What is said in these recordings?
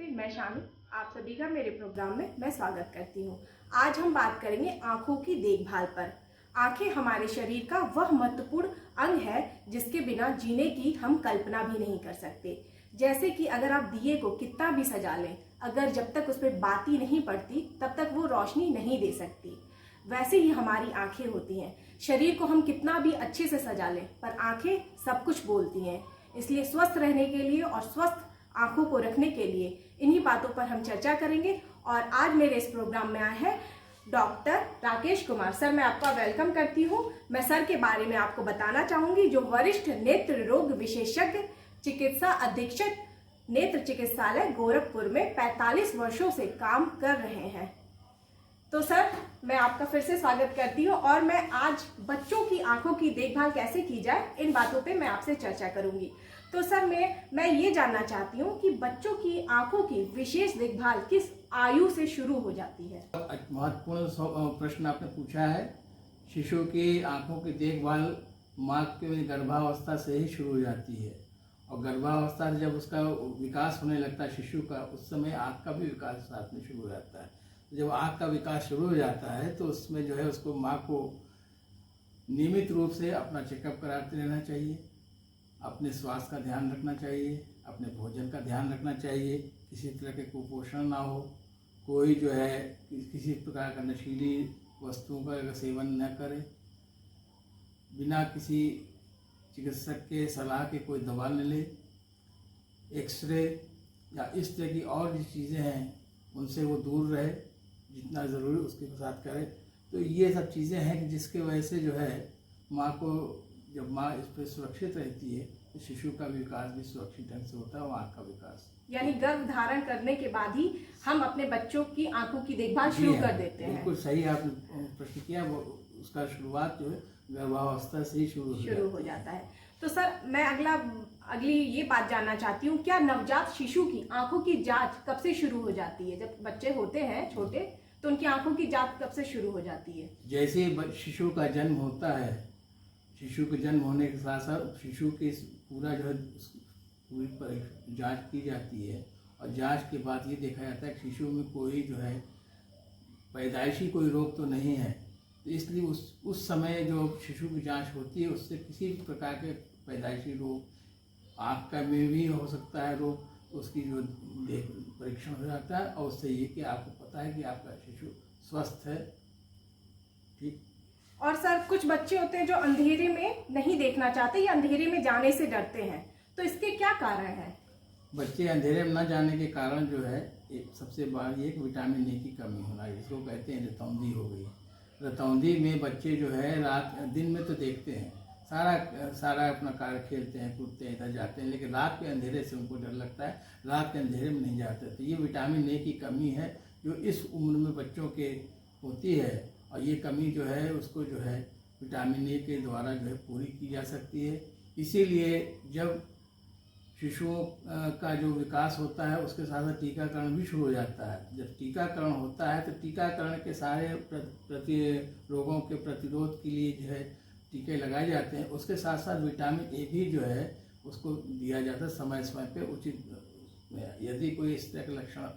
नमस्ते, मैं शानू आप सभी का मेरे प्रोग्राम में मैं स्वागत करती हूँ। आज हम बात करेंगे आँखों की देखभाल पर। आँखें हमारे शरीर का वह महत्वपूर्ण अंग है जिसके बिना जीने की हम कल्पना भी नहीं कर सकते। जैसे कि अगर आप दिए को कितना भी सजा लें, अगर जब तक उस पर बाती नहीं पड़ती तब तक वो रोशनी नहीं दे सकती। वैसे ही हमारी आँखें होती हैं। शरीर को हम कितना भी अच्छे से सजा लें पर आँखें सब कुछ बोलती हैं। इसलिए स्वस्थ रहने के लिए और स्वस्थ आंखों को रखने के लिए इन्हीं बातों पर हम चर्चा करेंगे। और आज मेरे इस प्रोग्राम में आए हैं डॉक्टर राकेश कुमार सर। मैं आपका वेलकम करती हूं। मैं सर के बारे में आपको बताना चाहूंगी, जो वरिष्ठ नेत्र रोग विशेषज्ञ चिकित्सा अधीक्षक नेत्र चिकित्सालय गोरखपुर में 45 वर्षों से काम कर रहे हैं। तो सर, मैं आपका फिर से स्वागत करती हूँ और मैं आज बच्चों की आंखों की देखभाल कैसे की जाए इन बातों पे मैं आपसे चर्चा करूंगी। तो सर, मैं ये जानना चाहती हूँ कि बच्चों की आंखों की विशेष देखभाल किस आयु से शुरू हो जाती है? महत्वपूर्ण प्रश्न आपने पूछा है। शिशु की आंखों की देखभाल माँ के गर्भावस्था से ही शुरू हो जाती है और गर्भावस्था से जब उसका विकास होने लगता है शिशु का, उस समय आँख का भी विकास साथ में शुरू हो जाता है। जब आँख का विकास शुरू हो जाता है तो उसमें जो है उसको माँ को नियमित रूप से अपना चेकअप कराते रहना चाहिए, अपने स्वास्थ्य का ध्यान रखना चाहिए, अपने भोजन का ध्यान रखना चाहिए, किसी तरह के कुपोषण ना हो, कोई जो है किसी प्रकार का नशीली वस्तुओं का सेवन न करे, बिना किसी चिकित्सक के सलाह के कोई दवा न ले, एक्सरे या इस तरह की और जो चीज़ें हैं उनसे वो दूर रहे, जितना ज़रूरी उसके साथ करे। तो ये सब चीज़ें हैं कि जिसके वजह से जो है माँ को, जब माँ इस पर सुरक्षित रहती है तो शिशु का विकास भी सुरक्षित ढंग से होता है और आँख का विकास। यानी गर्भ धारण करने के बाद ही हम अपने बच्चों की आंखों की देखभाल शुरू कर देते हैं। बिल्कुल सही आपने प्रश्न किया। वो उसका शुरुआत जो है गर्भावस्था से ही शुरू हो जाता है। तो सर, मैं अगली ये बात जानना चाहती हूँ, क्या नवजात शिशु की आंखों की जांच कब से शुरू हो जाती है? जब बच्चे होते हैं छोटे तो उनकी आंखों की जांच कब से शुरू हो जाती है? जैसे शिशु का जन्म होता है, शिशु के जन्म होने के साथ साथ शिशु के पूरा जो है पूरी जांच की जाती है और जांच के बाद ये देखा जाता है कि शिशु में कोई जो है पैदाइशी कोई रोग तो नहीं है। तो इसलिए उस समय जो शिशु की जांच होती है उससे किसी भी प्रकार के पैदाइशी रोग, आँख का में भी हो सकता है रोग, उसकी जो परीक्षण हो जाता है और उससे ये कि आपको पता है कि आपका शिशु स्वस्थ है। ठीक। और सर, कुछ बच्चे होते हैं जो अंधेरे में नहीं देखना चाहते या अंधेरे में जाने से डरते हैं, तो इसके क्या कारण है? बच्चे अंधेरे में न जाने के कारण जो है सबसे बड़ा ये कि विटामिन ए की कमी होना, जिसको कहते हैं रतौंधी हो गई। रतौंधी में बच्चे जो है दिन में तो देखते हैं, सारा अपना कार्य खेलते हैं, कूदते हैं, इधर जाते हैं, लेकिन रात के अंधेरे से उनको डर लगता है, रात के अंधेरे में नहीं जाते। तो ये विटामिन ए की कमी है जो इस उम्र में बच्चों के होती है और ये कमी जो है उसको जो है विटामिन ए के द्वारा जो है पूरी की जा सकती है। इसीलिए जब शिशुओं का जो विकास होता है उसके साथ साथ टीकाकरण भी शुरू हो जाता है। जब टीकाकरण होता है तो टीकाकरण के सारे रोगों के प्रतिरोध के लिए जो है टीके लगाए जाते हैं। उसके साथ साथ विटामिन ए भी जो है उसको दिया जाता है समय समय पे उचित। यदि कोई इस तरह के लक्षण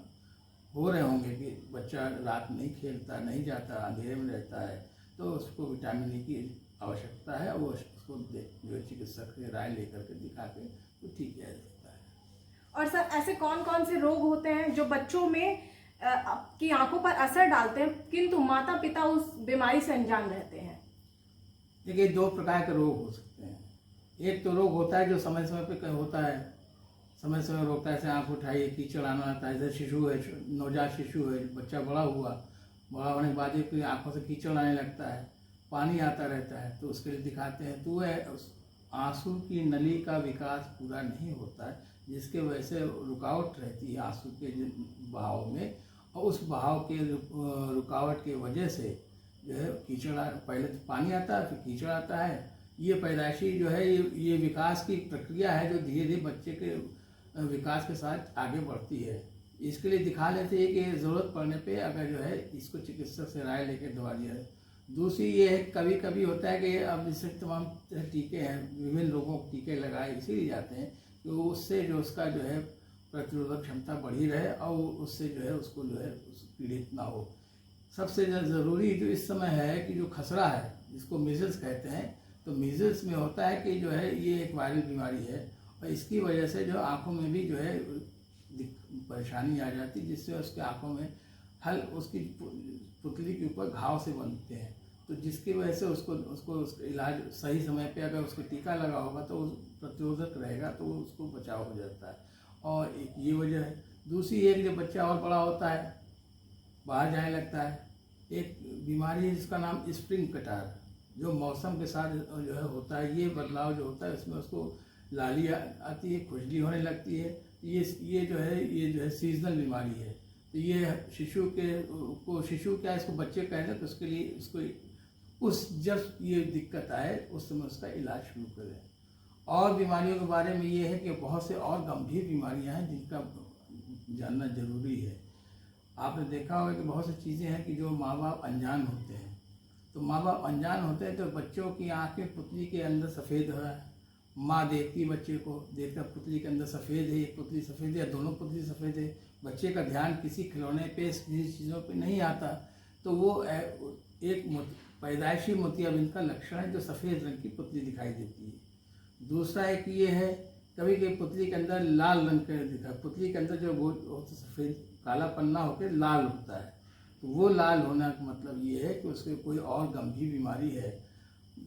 हो रहे होंगे कि बच्चा रात नहीं खेलता, नहीं जाता, अंधेरे में रहता है, तो उसको विटामिन ए की आवश्यकता है। वो उसको जो चिकित्सक से राय लेकर के दिखा के तो ठीक किया जा सकता है। और सर, ऐसे कौन कौन से रोग होते हैं जो बच्चों में की आंखों पर असर डालते हैं किंतु माता पिता उस बीमारी से अनजान रहते हैं? देखिए, दो प्रकार के रोग हो सकते हैं। एक तो रोग होता है जो समय समय पे होता है, समय समय रोकता है, जैसे आँख उठाइए, कीचड़ आना आता है। जैसे शिशु है, नवजात शिशु है, बच्चा बड़ा होने के बाद एक आँखों से कीचड़ आने लगता है, पानी आता रहता है, तो उसके लिए दिखाते हैं। तो वह आंसू की नली का विकास पूरा नहीं होता है, जिसके वजह से रुकावट रहती है आंसू के बहाव में, और उस बहाव के रुकावट की वजह से जो है कीचड़, पहले तो पानी आता है फिर कीचड़ आता है। ये पैदाइशी जो है ये विकास की प्रक्रिया है जो धीरे धीरे बच्चे के विकास के साथ आगे बढ़ती है। इसके लिए दिखा लेते हैं कि ज़रूरत पड़ने पे अगर जो है इसको चिकित्सक से राय लेकर दवा दिया है। दूसरी ये है, कभी कभी होता है कि अब जैसे तमाम टीके हैं, विभिन्न रोगों को टीके लगाए इसीलिए जाते हैं कि उससे जो उसका जो है प्रतिरोधक क्षमता बढ़ी रहे और उससे जो है उसको जो है पीड़ित ना हो। सबसे ज़रूरी जो इस समय है कि जो खसरा है जिसको मीजल्स कहते हैं, तो मीजल्स में होता है कि जो है ये एक वायरल बीमारी है और इसकी वजह से जो आँखों में भी जो है परेशानी आ जाती है, जिससे उसके आँखों में उसकी पुतली के ऊपर घाव से बनते हैं। तो जिसकी वजह से उसको इलाज सही समय पे अगर उसको टीका लगा होगा तो प्रतिरोधक रहेगा तो उसको बचाव हो जाता है। और एक ये वजह है। दूसरी एक जब बच्चा और बड़ा होता है, बाहर जाने लगता है, एक बीमारी है जिसका नाम स्प्रिंग कटार, जो मौसम के साथ जो है होता है। ये बदलाव जो होता है इसमें उसको लाली आती है, खुजली होने लगती है। ये जो है सीजनल बीमारी है। तो ये शिशु क्या इसको बच्चे कहते हैं, तो उसके लिए उसको जब ये दिक्कत आए उस समय उसका इलाज शुरू करें। और बीमारियों के बारे में ये है कि बहुत से और गंभीर बीमारियां हैं जिनका जानना जरूरी है। आपने देखा होगा कि बहुत सी चीज़ें हैं कि जो माँ बाप अनजान होते हैं। तो माँ बाप अनजान होते हैं तो बच्चों की आँखें पुतली के अंदर सफ़ेद हो रहा है, माँ देखती बच्चे को, देखकर पुतली के अंदर सफ़ेद है, एक पुतली सफ़ेद है या दोनों पुतली सफ़ेद है। बच्चे का ध्यान किसी खिलौने पे, किसी चीज़ों पे नहीं आता, तो वो एक पैदाइशी मोतियाबिंद का लक्षण है, जो सफ़ेद रंग की पुतली दिखाई देती है। दूसरा एक ये है, कभी कभी पुतली के अंदर लाल रंग का दिखा, पुतली के अंदर जो वो सफ़ेद काला पन्ना होकर लाल होता है, तो वो लाल होना का मतलब ये है कि उसके कोई और गंभीर बीमारी है।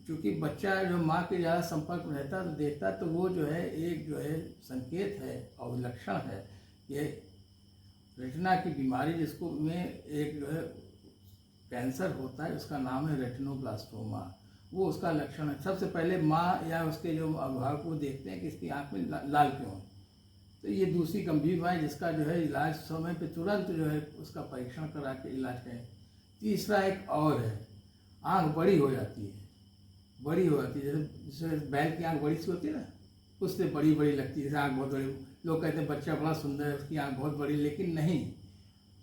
क्योंकि बच्चा जो माँ के ज़्यादा संपर्क में रहता है तो देखता है, तो वो जो है एक जो है संकेत है और लक्षण है ये रेटिना की बीमारी, जिसको में एक जो है कैंसर होता है, उसका नाम है रेटिनोब्लास्टोमा। वो उसका लक्षण है। सबसे पहले माँ या उसके जो अभिभावक को देखते हैं कि इसकी आँख में लाल क्यों है। तो ये दूसरी गंभीर बीमारी जिसका जो है इलाज समय पे तुरंत जो है उसका परीक्षण करा के इलाज करें। तीसरा एक और है, आँख बड़ी हो जाती है, जैसे बैल की आँख बड़ी सी होती है ना, उससे बड़ी लगती है, जैसे आँख बहुत बड़ी। लोग कहते हैं बच्चा बड़ा सुंदर है, उसकी आँख बहुत बड़ी, लेकिन नहीं,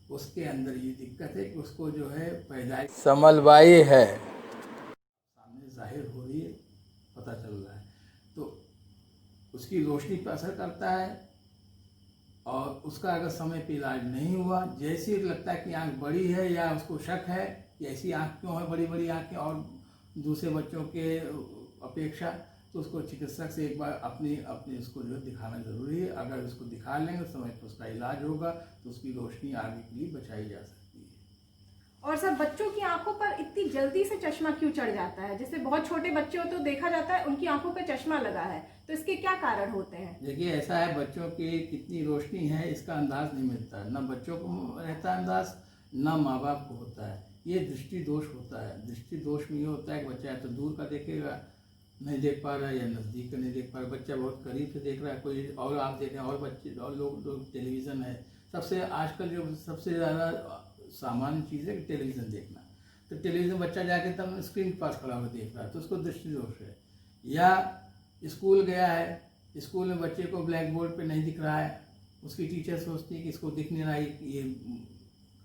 उसके अंदर ये दिक्कत है कि उसको जो है पैदाइश समलवायी है, सामने जाहिर हो रही है, पता चल रहा है, तो उसकी रोशनी पर असर करता है। और उसका अगर समय पे इलाज नहीं हुआ, जैसे ही लगता है कि आँख बड़ी है या उसको शक है कि ऐसी आँख क्यों है, बड़ी आँखें और दूसरे बच्चों के अपेक्षा, तो उसको चिकित्सक से एक बार अपनी उसको जो है दिखाना ज़रूरी है। अगर उसको दिखा लेंगे समय पर उसका इलाज होगा तो उसकी रोशनी आगे के लिए बचाई जा सकती है। और सर, बच्चों की आंखों पर इतनी जल्दी से चश्मा क्यों चढ़ जाता है? जैसे बहुत छोटे बच्चे हो तो देखा जाता है उनकी आंखों पर चश्मा लगा है, तो इसके क्या कारण होते हैं? देखिए, ऐसा है, बच्चों की कितनी रोशनी है इसका अंदाज नहीं मिलता, न बच्चों को रहता अंदाज, न माँ बाप को होता है। ये दृष्टि दोष होता है। दृष्टि दोष में ये होता है कि बच्चा या तो दूर का देखेगा, नहीं देख पा रहा है, या नज़दीक का नहीं देख पा रहा। बच्चा बहुत करीब से देख रहा है, कोई और आप देख रहे हैं, और बच्चे और लोग टेलीविज़न है। सबसे आजकल जो सबसे ज़्यादा सामान्य चीज़ है कि टेलीविज़न देखना। तो टेलीविज़न बच्चा जाके तब स्क्रीन के पास खड़ा होकर देख रहा है, तो उसको दृष्टि दोष है। या स्कूल गया है, स्कूल में बच्चे को ब्लैक बोर्ड पे नहीं दिख रहा है, उसकी टीचर सोचती है कि इसको दिख नहीं रहा है, ये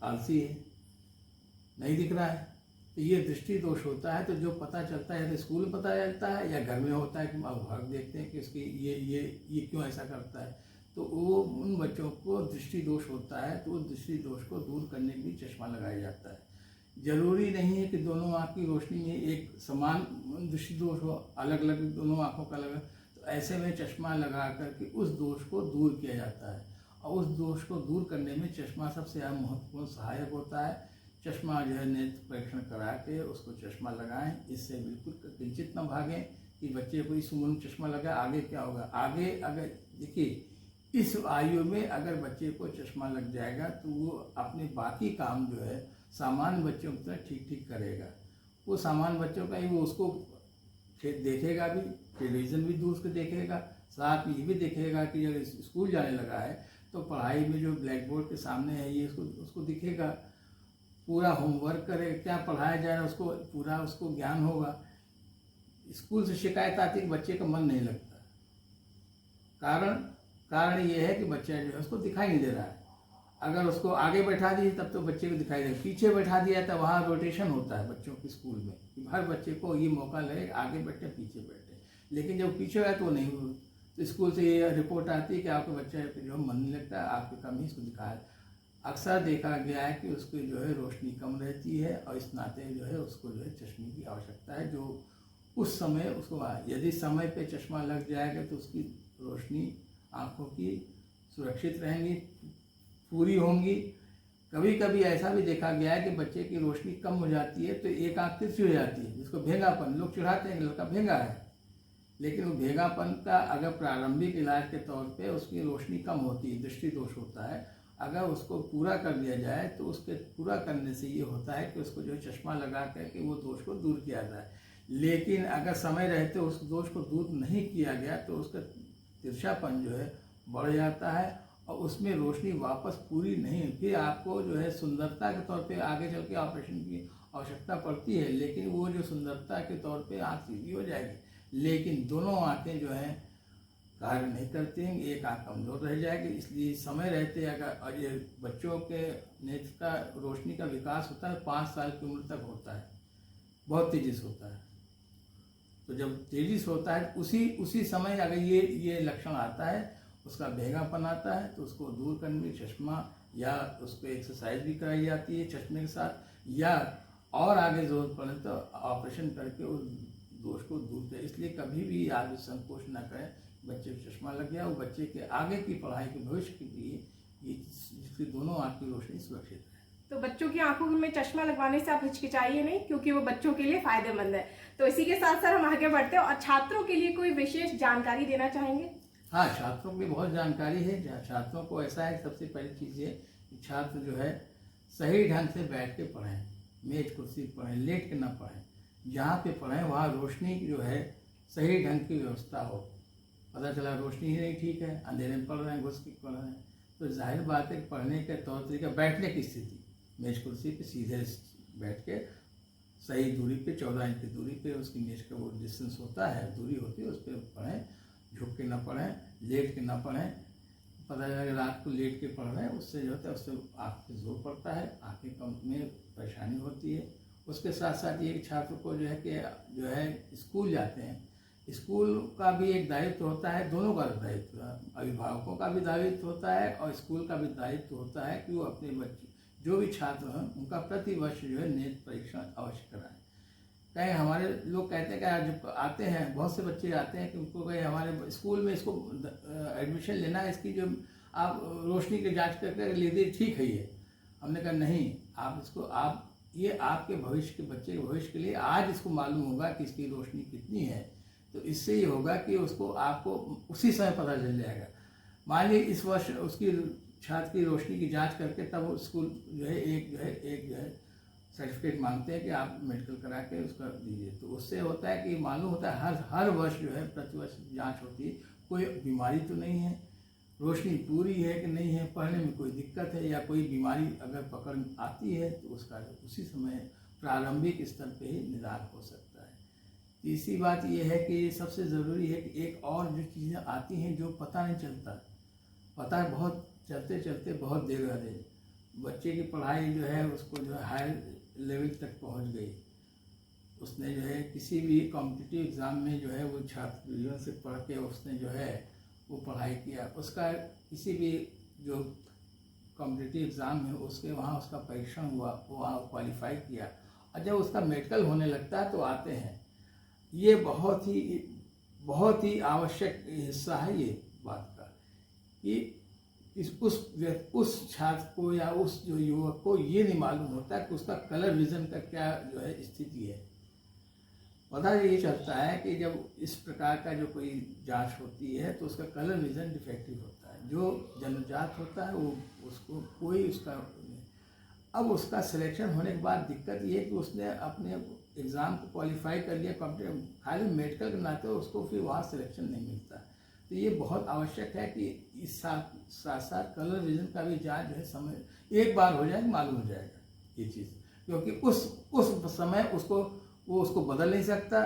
आलसी है, नहीं दिख रहा है, तो ये दृष्टि दोष होता है। तो जो पता चलता है तो स्कूल में पता चलता है या घर में होता है कि अभिभावक देखते हैं कि उसकी ये क्यों ऐसा करता है, तो वो उन बच्चों को दृष्टि दोष होता है। तो उस दृष्टि दोष को दूर करने के लिए चश्मा लगाया जाता है। जरूरी नहीं है कि दोनों आँख की रोशनी में एक समान दृष्टि दोष हो, अलग अलग दोनों आँखों का अलग। तो ऐसे में चश्मा लगा करके उस दोष को दूर किया जाता है। और उस दोष को दूर करने में चश्मा सबसे ज़्यादा महत्वपूर्ण सहायक होता है। चश्मा जो है नेत्र परीक्षण करा के उसको चश्मा लगाएं। इससे बिल्कुल किंचित न भागें कि बच्चे को इस उम्र में चश्मा लगा, आगे क्या होगा। आगे अगर देखिए, इस आयु में अगर बच्चे को चश्मा लग जाएगा तो वो अपने बाकी काम जो है सामान्य बच्चों की तरह ठीक करेगा। वो सामान्य बच्चों का ही वो उसको देखेगा भी, टेलीविज़न भी दूर से देखेगा, साथ में ये भी देखेगा कि अगर स्कूल जाने लगा है तो पढ़ाई में जो ब्लैक बोर्ड के सामने है ये उसको दिखेगा। पूरा होमवर्क करे, क्या पढ़ाया जा रहा है उसको पूरा उसको ज्ञान होगा। स्कूल से शिकायत आती है कि बच्चे का मन नहीं लगता, कारण ये है कि बच्चा जो है उसको दिखाई नहीं दे रहा है। अगर उसको आगे बैठा दिए तब तो बच्चे को दिखाई देगा, पीछे बैठा दिया तब वहाँ रोटेशन होता है बच्चों के स्कूल में, हर बच्चे को ये मौका लगे आगे बैठे पीछे बैठे। लेकिन जब पीछे आए तो नहीं हो, तो स्कूल से ये रिपोर्ट आती है कि आपके बच्चे जो है मन नहीं लगता, आपकी कमी इसको दिखाया। अक्सर देखा गया है कि उसकी जो है रोशनी कम रहती है और इस नाते जो है उसको जो है चश्मे की आवश्यकता है, जो उस समय उसको यदि समय पे चश्मा लग जाएगा तो उसकी रोशनी आँखों की सुरक्षित रहेंगी, पूरी होंगी। कभी कभी ऐसा भी देखा गया है कि बच्चे की रोशनी कम हो जाती है तो एक आँख तिरछी हो जाती है, जिसको भेंगापन लोग चिढ़ाते हैं कि लड़का भेंगा है। लेकिन वो भेंगापन का अगर प्रारंभिक इलाज के तौर पे उसकी रोशनी कम होती है, दृष्टि दोष होता है, अगर उसको पूरा कर दिया जाए तो उसके पूरा करने से ये होता है कि उसको जो है चश्मा लगा करके वो दोष को दूर किया जाए। लेकिन अगर समय रहते उस दोष को दूर नहीं किया गया तो उसका तिरछापन जो है बढ़ जाता है और उसमें रोशनी वापस पूरी नहीं, फिर आपको जो है सुंदरता के तौर पे आगे चल के ऑपरेशन की आवश्यकता पड़ती है, लेकिन वो जो सुंदरता के तौर पे आँख सीधी हो जाएगी, लेकिन दोनों आँखें जो हैं कार्य नहीं करती हैं, एक आँख कमज़ोर रह जाएगी। इसलिए समय रहते अगर ये बच्चों के नेत्र का रोशनी का विकास होता है 5 साल की उम्र तक होता है, बहुत तेज़ी से होता है। तो जब तेज़ी से होता है उसी समय अगर ये लक्षण आता है, उसका भेंगापन आता है, तो उसको दूर करने में चश्मा या उसको एक्सरसाइज भी कराई जाती है चश्मे के साथ, या और आगे ज़रूरत पड़े तो ऑपरेशन करके उस दोष को दूर करें। इसलिए कभी भी आप संकोच न करें, बच्चे को चश्मा लग गया, वो बच्चे के आगे की पढ़ाई के भविष्य के लिए ये जिसकी दोनों आँख की रोशनी सुरक्षित है। तो बच्चों की आंखों में चश्मा लगवाने से आप हिचकिचाइए नहीं, क्योंकि वो बच्चों के लिए फायदेमंद है। तो इसी के साथ साथ हम आगे बढ़ते हैं और छात्रों के लिए कोई विशेष जानकारी देना चाहेंगे? हाँ, छात्रों की बहुत जानकारी है। छात्रों को ऐसा है, सबसे पहली चीज़ ये कि छात्र जो है सही ढंग से बैठ के पढ़ें, मेज कुर्सी पर पढ़ें, लेट के ना पढ़ें। जहाँ पे पढ़ें वहाँ रोशनी जो है सही ढंग की व्यवस्था हो। पता चला रोशनी ही नहीं ठीक है, अंधेरे में पढ़ रहे हैं, घुस के पढ़ रहे हैं, तो जाहिर बात है पढ़ने के तौर तरीका, बैठने की स्थिति मेज कुर्सी पे सीधे बैठ के सही दूरी पे 14 इंच की दूरी पे उसकी मेज का वो डिस्टेंस होता है, दूरी होती है, उस पर पढ़ें। झुक के ना पढ़ें, लेट के ना पढ़ें। पता चला कि रात को लेट के पढ़ रहे हैं, उससे जो होता है उससे आँख पे जोर पड़ता है, आँखें कम में परेशानी होती है। उसके साथ साथ ये छात्र को जो है कि जो है स्कूल जाते हैं, स्कूल का भी एक दायित्व होता है, दोनों का दायित्व, अभिभावकों का भी दायित्व होता है और स्कूल का भी दायित्व होता है कि वो अपने बच्चे जो भी छात्र हैं उनका प्रति वर्ष जो है नेत्र परीक्षण अवश्य कराएं। कहीं हमारे लोग कहते हैं कि आज आते हैं, बहुत से बच्चे आते हैं कि उनको कहीं हमारे स्कूल में इसको एडमिशन लेना है, इसकी जो आप रोशनी की जांच करके ले दी, ठीक है ये। हमने कहा नहीं, आप इसको ये आपके भविष्य के बच्चे के भविष्य के लिए आज इसको मालूम होगा कि इसकी रोशनी कितनी है, तो इससे ये होगा कि उसको आपको उसी समय पता चल जाएगा। मान लीजिए इस वर्ष उसकी छात्र की रोशनी की जांच करके तब स्कूल जो है एक सर्टिफिकेट मांगते हैं कि आप मेडिकल करा के उसका दीजिए, तो उससे होता है कि मालूम होता है हर वर्ष जो है प्रतिवर्ष जांच होती है, कोई बीमारी तो नहीं है, रोशनी पूरी है कि नहीं है, पढ़ने में कोई दिक्कत है या कोई बीमारी अगर पकड़ आती है तो उसका उसी समय प्रारंभिक स्तर पे ही निदान हो सकता है। तीसरी बात यह है कि सबसे ज़रूरी है कि एक और जो चीज़ें आती हैं जो पता नहीं चलता, पता है बहुत चलते चलते बहुत देर हो गई, बच्चे की पढ़ाई जो है उसको जो है हायर लेवल तक पहुंच गई, उसने जो है किसी भी कॉम्पिटिटिव एग्ज़ाम में जो है वो छात्र जीवन से पढ़ के उसने जो है वो पढ़ाई किया, उसका किसी भी जो कॉम्पिटिटिव एग्ज़ाम में उसके वहाँ उसका परीक्षण हुआ, वो वहाँ क्वालिफाई किया, और जब उसका मेडिकल होने लगता है तो आते हैं। ये बहुत ही आवश्यक हिस्सा है ये बात का कि उस छात्र को या उस जो युवक को ये नहीं मालूम होता कि उसका कलर विज़न का क्या जो है स्थिति है। पता ये चलता है कि जब इस प्रकार का जो कोई जांच होती है तो उसका कलर विज़न डिफेक्टिव होता है, जो जन्मजात होता है वो उसको कोई उसका, अब उसका सिलेक्शन होने के बाद दिक्कत ये है कि उसने अपने एग्ज़ाम को क्वालिफाई कर लिया, खाली मेडिकल के नाते उसको फिर वहाँ सिलेक्शन नहीं मिलता। तो ये बहुत आवश्यक है कि इस साथ साथ कलर विज़न का भी जांच जो है समय एक बार हो जाएगा, मालूम हो जाएगा ये चीज़, क्योंकि उस समय उसको बदल नहीं सकता।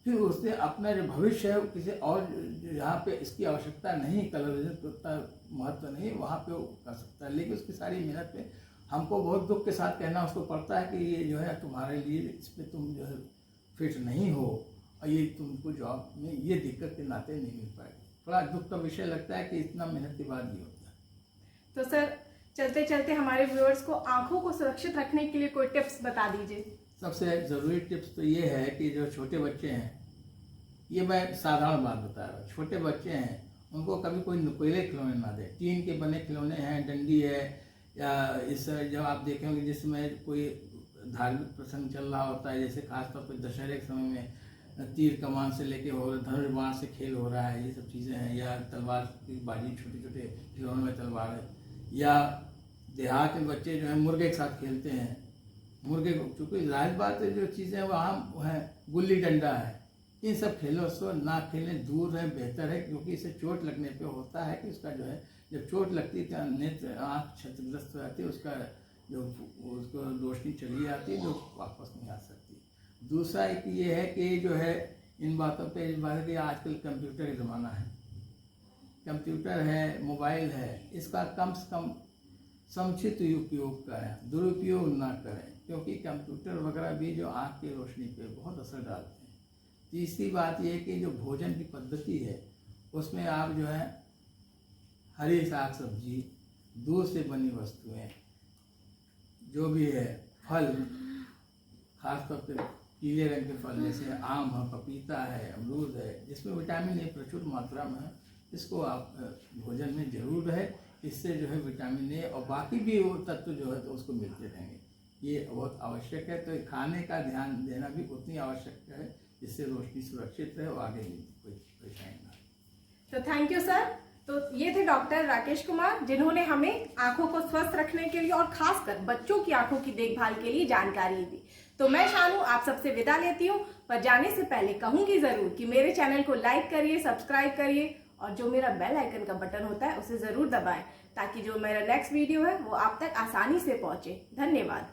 फिर उसने अपना जो भविष्य है किसी और जहाँ पे इसकी आवश्यकता नहीं, कलर विज़न का उतना महत्व नहीं, वहाँ पे वो कर सकता है, लेकिन उसकी सारी मेहनत पे हमको बहुत दुख के साथ कहना उसको पड़ता है कि ये जो है तुम्हारे लिए इस पर तुम जो है फिट नहीं हो और ये तुमको जॉब में ये दिक्कत के नाते नहीं मिल पाएगी। बड़ा दुख का विषय लगता है कि इतना मेहनत के बाद ही होता है। तो सर चलते चलते हमारे व्यूअर्स को आंखों को सुरक्षित रखने के लिए कोई टिप्स बता दीजिए। सबसे ज़रूरी टिप्स तो ये है कि जो छोटे बच्चे हैं, ये मैं साधारण बात बता रहा हूँ, छोटे बच्चे हैं उनको कभी कोई नुकीले खिलौने ना दे। टीन के बने खिलौने हैं, डंडी है, या इस जो आप देखेंगे जिसमें कोई धार्मिक प्रसंग चल रहा होता है, जैसे खासतौर पर दशहरे के समय में तीर कमान से लेके और धनुष बाण से खेल हो रहा है, ये सब चीज़ें हैं, या तलवार की बाजी, छोटे छोटे खिलौनों में तलवार है, या देहात में बच्चे जो है मुर्गे के साथ खेलते हैं। मुर्गे को चूँकि जाहिर बात है जो चीज़ें वहाँ हैं, गुल्ली डंडा है, इन सब खेलों से ना खेलें, दूर रहें, बेहतर है, क्योंकि इसे चोट लगने पे होता है कि उसका जो है जब चोट लगती है तो नेत्र आँख क्षतिग्रस्त हो जाती है, उसका जो उसको रोशनी चली जाती है जो वापस नहीं आ सकती। दूसरा एक ये है कि जो है इन बातों पे इस बात की आजकल कंप्यूटर का ज़माना है, कंप्यूटर है, मोबाइल है, इसका कम से कम समुचित उपयोग करें, दुरुपयोग ना करें, क्योंकि कंप्यूटर वगैरह भी जो आँख की रोशनी पे बहुत असर डालते हैं। तीसरी बात यह है कि जो भोजन की पद्धति है उसमें आप जो है हरी साग सब्जी, दूध से बनी वस्तुएं, जो भी है फल, खासतौर पर पीले रंग के फल जैसे आम है, पपीता है, अमरूद है, जिसमें विटामिन ए प्रचुर मात्रा में है, इसको आप भोजन में जरूर है। इससे जो है विटामिन ए और बाकी भी वो तत्व जो है तो उसको मिलते रहेंगे, ये बहुत आवश्यक है। तो खाने का ध्यान देना भी उतनी आवश्यक है जिससे रोशनी सुरक्षित रहे और आगे भी कोई परेशानी ना हो। तो थैंक यू सर। तो ये थे डॉक्टर राकेश कुमार, जिन्होंने हमें आंखों को स्वस्थ रखने के लिए और खासकर बच्चों की आंखों की देखभाल के लिए जानकारी दी। तो मैं शानू आप सबसे विदा लेती हूँ, पर जाने से पहले कहूंगी जरूर कि मेरे चैनल को लाइक करिए, सब्सक्राइब करिए और जो मेरा बेल आइकन का बटन होता है उसे जरूर दबाएं, ताकि जो मेरा नेक्स्ट वीडियो है वो आप तक आसानी से पहुंचे। धन्यवाद।